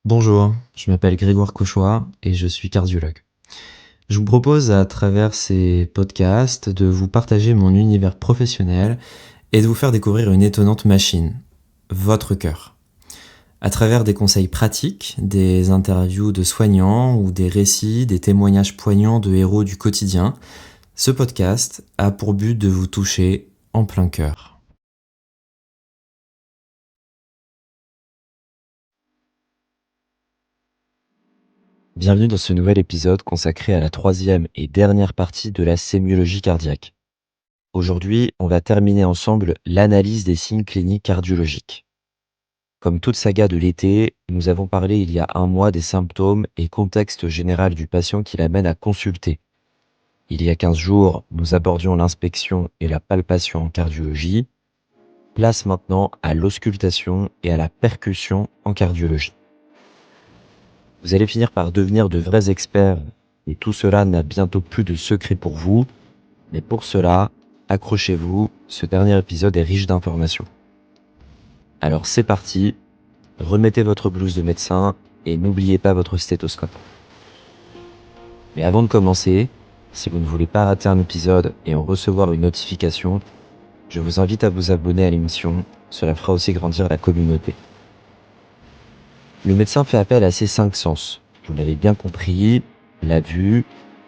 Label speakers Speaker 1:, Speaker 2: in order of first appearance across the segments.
Speaker 1: Bonjour, je m'appelle Grégoire Cauchois et je suis cardiologue. Je vous propose à travers ces podcasts de vous partager mon univers professionnel et de vous faire découvrir une étonnante machine, votre cœur. À travers des conseils pratiques, des interviews de soignants ou des récits, des témoignages poignants de héros du quotidien, ce podcast a pour but de vous toucher en plein cœur. Bienvenue dans ce nouvel épisode consacré à la troisième et dernière partie de la sémiologie cardiaque. Aujourd'hui, on va terminer ensemble l'analyse des signes cliniques cardiologiques. Comme toute saga de l'été, nous avons parlé il y a un mois des symptômes et contexte général du patient qui l'amène à consulter. Il y a 15 jours, nous abordions l'inspection et la palpation en cardiologie. Place maintenant à l'auscultation et à la percussion en cardiologie. Vous allez finir par devenir de vrais experts et tout cela n'a bientôt plus de secret pour vous. Mais pour cela, accrochez-vous, ce dernier épisode est riche d'informations. Alors c'est parti, remettez votre blouse de médecin et n'oubliez pas votre stéthoscope. Mais avant de commencer, si vous ne voulez pas rater un épisode et en recevoir une notification, je vous invite à vous abonner à l'émission, cela fera aussi grandir la communauté. Le médecin fait appel à ses 5 sens. Vous l'avez bien compris, la vue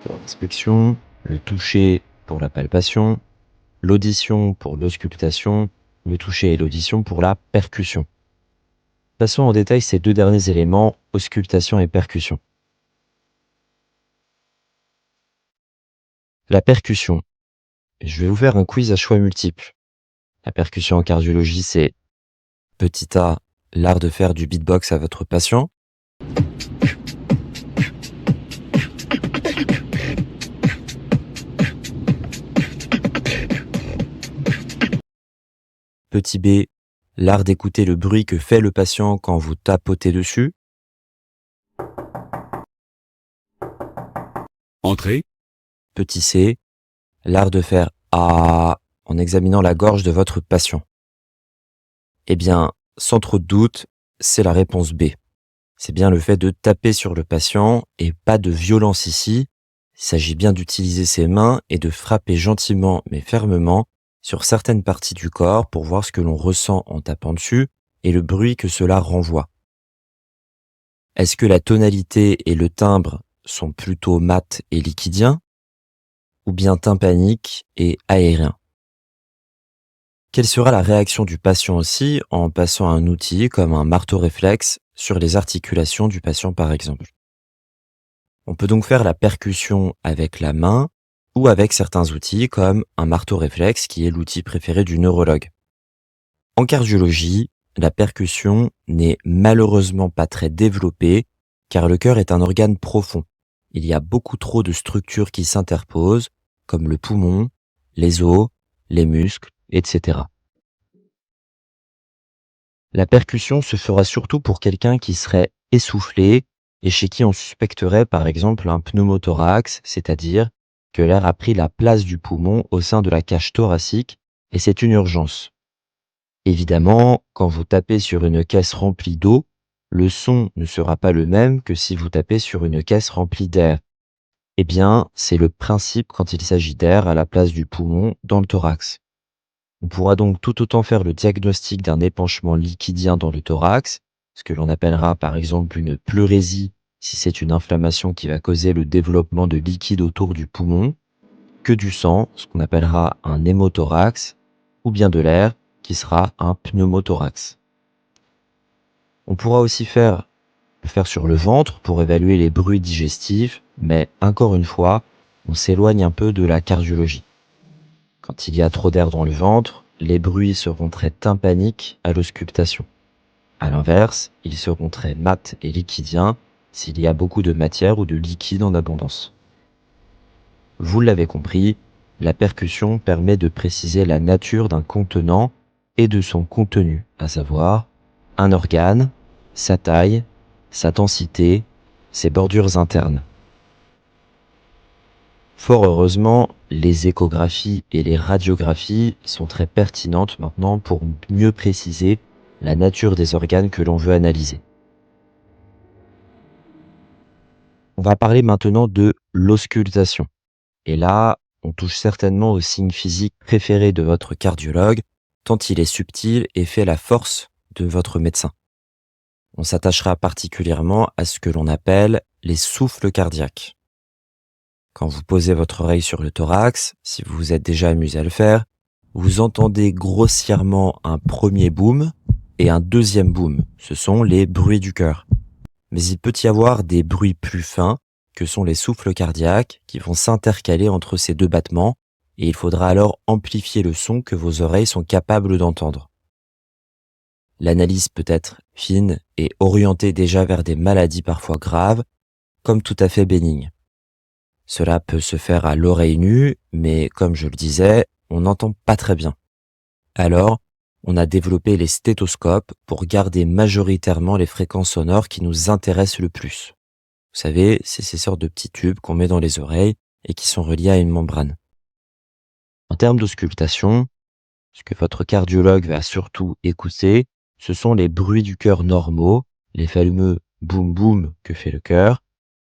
Speaker 1: pour l'inspection, le toucher pour la palpation, l'audition pour l'auscultation, le toucher et l'audition pour la percussion. Passons en détail ces 2 derniers éléments, auscultation et percussion. La percussion. Je vais vous faire un quiz à choix multiples. La percussion en cardiologie, c'est petit a, l'art de faire du beatbox à votre patient. Petit b, l'art d'écouter le bruit que fait le patient quand vous tapotez dessus.
Speaker 2: Entrée.
Speaker 1: Petit c, l'art de faire ah en examinant la gorge de votre patient. Eh bien, sans trop de doute, c'est la réponse B. C'est bien le fait de taper sur le patient et pas de violence ici. Il s'agit bien d'utiliser ses mains et de frapper gentiment mais fermement sur certaines parties du corps pour voir ce que l'on ressent en tapant dessus et le bruit que cela renvoie. Est-ce que la tonalité et le timbre sont plutôt mat et liquidiens ou bien tympaniques et aériens? Quelle sera la réaction du patient aussi en passant un outil comme un marteau réflexe sur les articulations du patient par exemple? On peut donc faire la percussion avec la main ou avec certains outils comme un marteau réflexe qui est l'outil préféré du neurologue. En cardiologie, la percussion n'est malheureusement pas très développée car le cœur est un organe profond. Il y a beaucoup trop de structures qui s'interposent comme le poumon, les os, les muscles, etc. La percussion se fera surtout pour quelqu'un qui serait essoufflé et chez qui on suspecterait par exemple un pneumothorax, c'est-à-dire que l'air a pris la place du poumon au sein de la cage thoracique et c'est une urgence. Évidemment, quand vous tapez sur une caisse remplie d'eau, le son ne sera pas le même que si vous tapez sur une caisse remplie d'air. Eh bien, c'est le principe quand il s'agit d'air à la place du poumon dans le thorax. On pourra donc tout autant faire le diagnostic d'un épanchement liquidien dans le thorax, ce que l'on appellera par exemple une pleurésie si c'est une inflammation qui va causer le développement de liquide autour du poumon, que du sang, ce qu'on appellera un hémothorax, ou bien de l'air, qui sera un pneumothorax. On pourra aussi le faire sur le ventre pour évaluer les bruits digestifs, mais encore une fois, on s'éloigne un peu de la cardiologie. Quand il y a trop d'air dans le ventre, les bruits seront très tympaniques à l'auscultation. À l'inverse, ils seront très mat et liquidiens s'il y a beaucoup de matière ou de liquide en abondance. Vous l'avez compris, la percussion permet de préciser la nature d'un contenant et de son contenu, à savoir un organe, sa taille, sa densité, ses bordures internes. Fort heureusement, les échographies et les radiographies sont très pertinentes maintenant pour mieux préciser la nature des organes que l'on veut analyser. On va parler maintenant de l'auscultation. Et là, on touche certainement au signe physique préféré de votre cardiologue, tant il est subtil et fait la force de votre médecin. On s'attachera particulièrement à ce que l'on appelle les souffles cardiaques. Quand vous posez votre oreille sur le thorax, si vous vous êtes déjà amusé à le faire, vous entendez grossièrement un premier boom et un deuxième boom. Ce sont les bruits du cœur. Mais il peut y avoir des bruits plus fins, que sont les souffles cardiaques, qui vont s'intercaler entre ces deux battements, et il faudra alors amplifier le son que vos oreilles sont capables d'entendre. L'analyse peut être fine et orientée déjà vers des maladies parfois graves, comme tout à fait bénignes. Cela peut se faire à l'oreille nue, mais comme je le disais, on n'entend pas très bien. Alors, on a développé les stéthoscopes pour garder majoritairement les fréquences sonores qui nous intéressent le plus. Vous savez, c'est ces sortes de petits tubes qu'on met dans les oreilles et qui sont reliés à une membrane. En termes d'auscultation, ce que votre cardiologue va surtout écouter, ce sont les bruits du cœur normaux, les fameux boum boum que fait le cœur.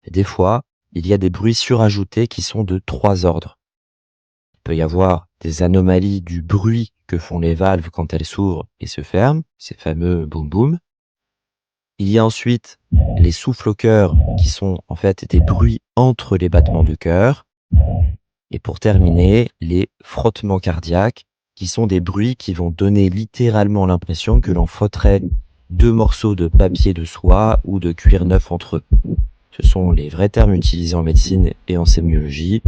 Speaker 1: Et des fois, il y a des bruits surajoutés qui sont de 3 ordres. Il peut y avoir des anomalies du bruit que font les valves quand elles s'ouvrent et se ferment, ces fameux boum boum. Il y a ensuite les souffles au cœur qui sont en fait des bruits entre les battements de cœur. Et pour terminer, les frottements cardiaques qui sont des bruits qui vont donner littéralement l'impression que l'on frotterait 2 morceaux de papier de soie ou de cuir neuf entre eux. Ce sont les vrais termes utilisés en médecine et en sémiologie.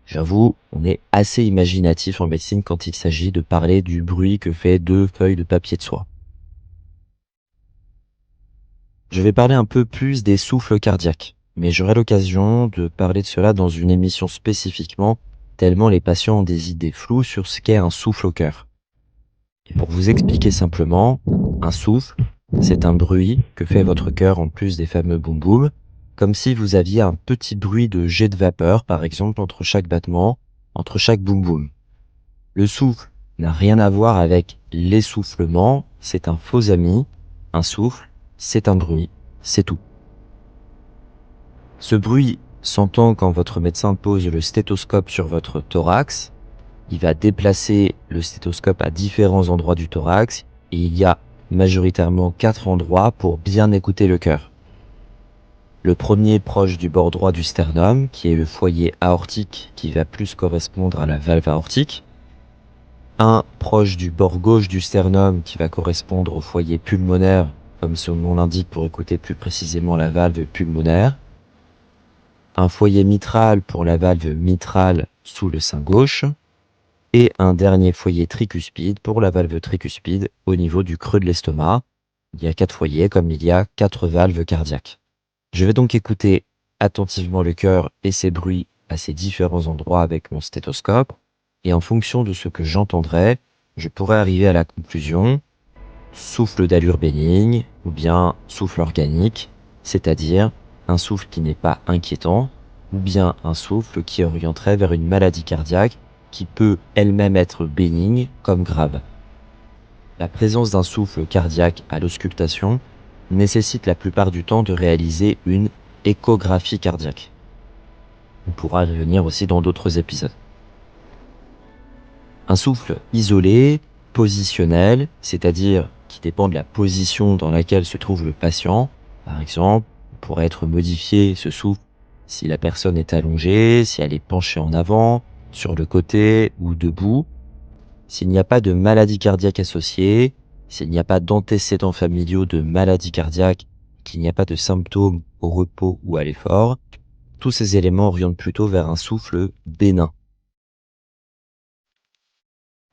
Speaker 1: J'avoue, on est assez imaginatif en médecine quand il s'agit de parler du bruit que fait 2 feuilles de papier de soie. Je vais parler un peu plus des souffles cardiaques, mais j'aurai l'occasion de parler de cela dans une émission spécifiquement, tellement les patients ont des idées floues sur ce qu'est un souffle au cœur. Et pour vous expliquer simplement, un souffle, c'est un bruit que fait votre cœur en plus des fameux boum boum, comme si vous aviez un petit bruit de jet de vapeur, par exemple, entre chaque battement, entre chaque boum boum. Le souffle n'a rien à voir avec l'essoufflement, c'est un faux ami. Un souffle, c'est un bruit, c'est tout. Ce bruit s'entend quand votre médecin pose le stéthoscope sur votre thorax. Il va déplacer le stéthoscope à différents endroits du thorax et il y a majoritairement 4 endroits pour bien écouter le cœur. Le premier proche du bord droit du sternum, qui est le foyer aortique qui va plus correspondre à la valve aortique. Un proche du bord gauche du sternum qui va correspondre au foyer pulmonaire, comme son nom l'indique pour écouter plus précisément la valve pulmonaire. Un foyer mitral pour la valve mitrale sous le sein gauche. Et un dernier foyer tricuspide pour la valve tricuspide au niveau du creux de l'estomac. Il y a 4 foyers comme il y a 4 valves cardiaques. Je vais donc écouter attentivement le cœur et ses bruits à ces différents endroits avec mon stéthoscope. Et en fonction de ce que j'entendrai, je pourrai arriver à la conclusion souffle d'allure bénigne ou bien souffle organique, c'est-à-dire un souffle qui n'est pas inquiétant ou bien un souffle qui orienterait vers une maladie cardiaque qui peut elle-même être bénigne comme grave. La présence d'un souffle cardiaque à l'auscultation nécessite la plupart du temps de réaliser une échographie cardiaque. On pourra y revenir aussi dans d'autres épisodes. Un souffle isolé, positionnel, c'est-à-dire qui dépend de la position dans laquelle se trouve le patient. Par exemple, on pourrait être modifié ce souffle si la personne est allongée, si elle est penchée en avant, sur le côté ou debout. S'il n'y a pas de maladie cardiaque associée, s'il n'y a pas d'antécédents familiaux de maladie cardiaque, qu'il n'y a pas de symptômes au repos ou à l'effort, tous ces éléments orientent plutôt vers un souffle bénin.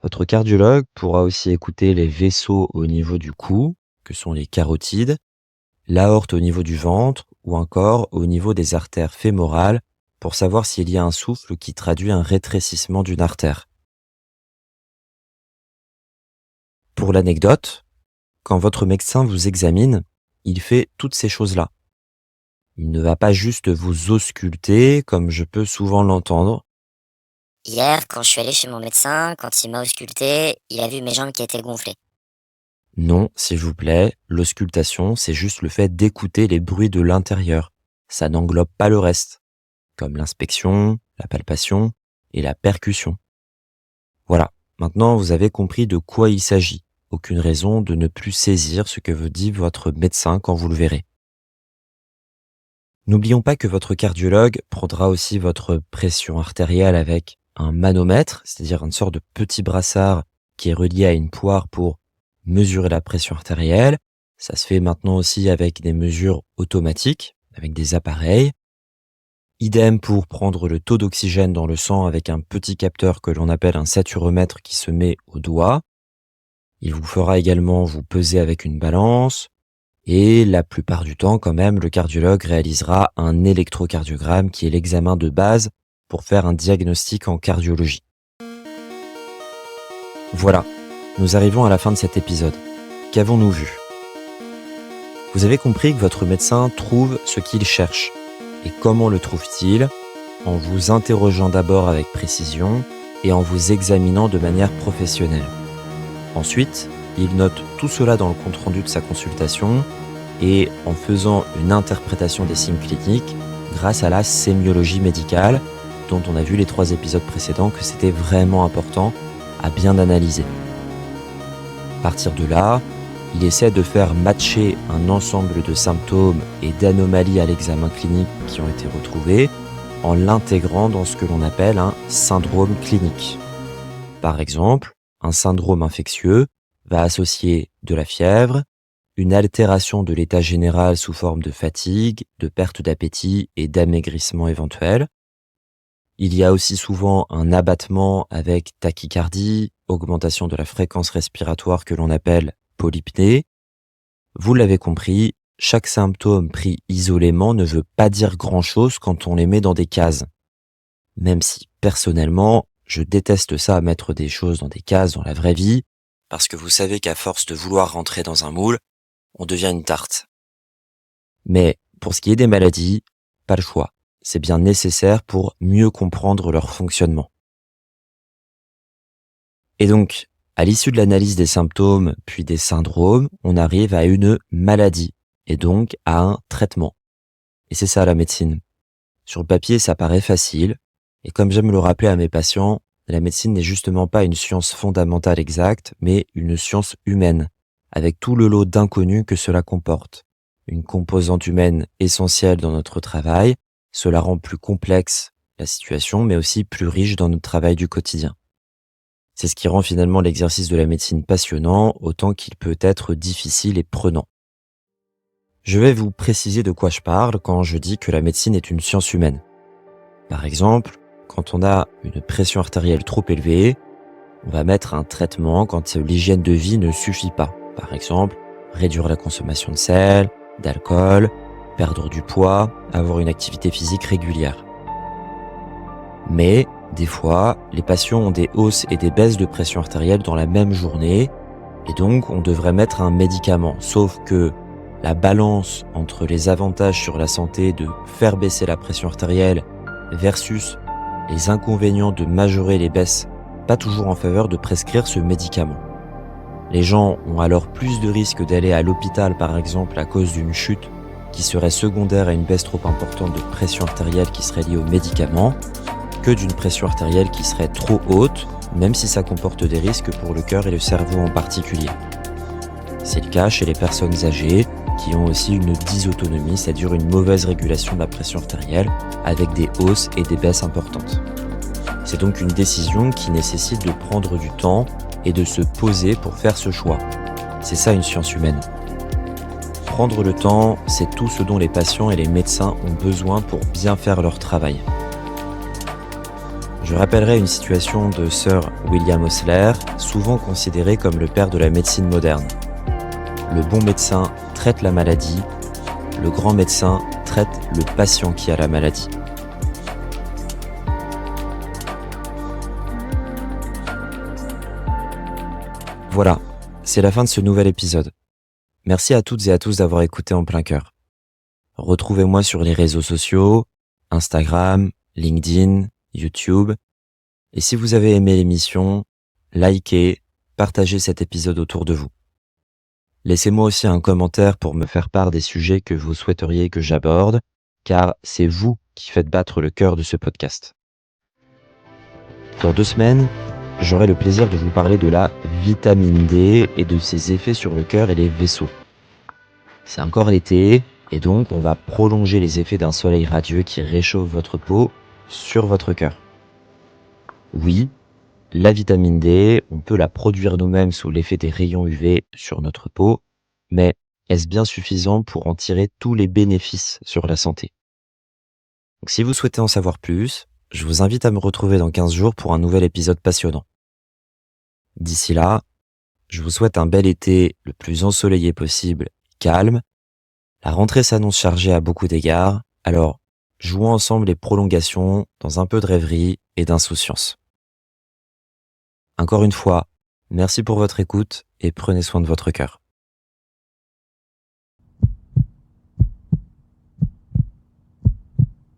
Speaker 1: Votre cardiologue pourra aussi écouter les vaisseaux au niveau du cou, que sont les carotides, l'aorte au niveau du ventre ou encore au niveau des artères fémorales pour savoir s'il y a un souffle qui traduit un rétrécissement d'une artère. Pour l'anecdote, quand votre médecin vous examine, il fait toutes ces choses-là. Il ne va pas juste vous ausculter comme je peux souvent l'entendre.
Speaker 2: Hier, quand je suis allé chez mon médecin, quand il m'a ausculté, il a vu mes jambes qui étaient gonflées.
Speaker 1: Non, s'il vous plaît, l'auscultation, c'est juste le fait d'écouter les bruits de l'intérieur. ça n'englobe pas le reste, comme l'inspection, la palpation et la percussion. Voilà, maintenant vous avez compris de quoi il s'agit. Aucune raison de ne plus saisir ce que vous dit votre médecin quand vous le verrez. N'oublions pas que votre cardiologue prendra aussi votre pression artérielle avec un manomètre, c'est-à-dire une sorte de petit brassard qui est relié à une poire pour mesurer la pression artérielle. Ça se fait maintenant aussi avec des mesures automatiques, avec des appareils. Idem pour prendre le taux d'oxygène dans le sang avec un petit capteur que l'on appelle un saturomètre qui se met au doigt. Il vous fera également vous peser avec une balance. Et la plupart du temps, quand même, le cardiologue réalisera un électrocardiogramme qui est l'examen de base pour faire un diagnostic en cardiologie. Voilà, nous arrivons à la fin de cet épisode. Qu'avons-nous vu ? Vous avez compris que votre médecin trouve ce qu'il cherche. Et comment le trouve-t-il ? En vous interrogeant d'abord avec précision et en vous examinant de manière professionnelle. Ensuite, il note tout cela dans le compte-rendu de sa consultation et en faisant une interprétation des signes cliniques grâce à la sémiologie médicale dont on a vu les 3 épisodes précédents que c'était vraiment important à bien analyser. À partir de là, il essaie de faire matcher un ensemble de symptômes et d'anomalies à l'examen clinique qui ont été retrouvés en l'intégrant dans ce que l'on appelle un syndrome clinique. Par exemple, un syndrome infectieux va associer de la fièvre, une altération de l'état général sous forme de fatigue, de perte d'appétit et d'amaigrissement éventuel. Il y a aussi souvent un abattement avec tachycardie, augmentation de la fréquence respiratoire que l'on appelle polypnée. Vous l'avez compris, chaque symptôme pris isolément ne veut pas dire grand-chose quand on les met dans des cases. Même si, personnellement, je déteste ça, mettre des choses dans des cases dans la vraie vie, parce que vous savez qu'à force de vouloir rentrer dans un moule, on devient une tarte. Mais pour ce qui est des maladies, pas le choix. C'est bien nécessaire pour mieux comprendre leur fonctionnement. Et donc, à l'issue de l'analyse des symptômes puis des syndromes, on arrive à une maladie et donc à un traitement. Et c'est ça la médecine. Sur le papier, ça paraît facile. Et comme j'aime le rappeler à mes patients, la médecine n'est justement pas une science fondamentale exacte, mais une science humaine, avec tout le lot d'inconnus que cela comporte. Une composante humaine essentielle dans notre travail, cela rend plus complexe la situation, mais aussi plus riche dans notre travail du quotidien. C'est ce qui rend finalement l'exercice de la médecine passionnant, autant qu'il peut être difficile et prenant. Je vais vous préciser de quoi je parle quand je dis que la médecine est une science humaine. Par exemple, quand on a une pression artérielle trop élevée, on va mettre un traitement quand l'hygiène de vie ne suffit pas. Par exemple, réduire la consommation de sel, d'alcool, perdre du poids, avoir une activité physique régulière. Mais, des fois, les patients ont des hausses et des baisses de pression artérielle dans la même journée, et donc on devrait mettre un médicament. Sauf que la balance entre les avantages sur la santé de faire baisser la pression artérielle versus les inconvénients de majorer les baisses, pas toujours en faveur de prescrire ce médicament. Les gens ont alors plus de risques d'aller à l'hôpital par exemple à cause d'une chute qui serait secondaire à une baisse trop importante de pression artérielle qui serait liée au médicament, que d'une pression artérielle qui serait trop haute, même si ça comporte des risques pour le cœur et le cerveau en particulier. C'est le cas chez les personnes âgées qui ont aussi une dysautonomie, c'est-à-dire une mauvaise régulation de la pression artérielle avec des hausses et des baisses importantes. C'est donc une décision qui nécessite de prendre du temps et de se poser pour faire ce choix. C'est ça une science humaine. Prendre le temps, c'est tout ce dont les patients et les médecins ont besoin pour bien faire leur travail. Je rappellerai une citation de Sir William Osler, souvent considéré comme le père de la médecine moderne. Le bon médecin traite la maladie, le grand médecin traite le patient qui a la maladie. Voilà, c'est la fin de ce nouvel épisode. Merci à toutes et à tous d'avoir écouté en plein cœur. Retrouvez-moi sur les réseaux sociaux, Instagram, LinkedIn, YouTube. Et si vous avez aimé l'émission, likez, partagez cet épisode autour de vous. Laissez-moi aussi un commentaire pour me faire part des sujets que vous souhaiteriez que j'aborde. car c'est vous qui faites battre le cœur de ce podcast. Dans 2 semaines, j'aurai le plaisir de vous parler de la vitamine D et de ses effets sur le cœur et les vaisseaux. C'est encore l'été, et donc on va prolonger les effets d'un soleil radieux qui réchauffe votre peau sur votre cœur. Oui, la vitamine D, on peut la produire nous-mêmes sous l'effet des rayons UV sur notre peau, mais est-ce bien suffisant pour en tirer tous les bénéfices sur la santé? Donc, si vous souhaitez en savoir plus, je vous invite à me retrouver dans 15 jours pour un nouvel épisode passionnant. D'ici là, je vous souhaite un bel été le plus ensoleillé possible, calme. La rentrée s'annonce chargée à beaucoup d'égards, alors jouons ensemble les prolongations dans un peu de rêverie et d'insouciance. Encore une fois, merci pour votre écoute et prenez soin de votre cœur.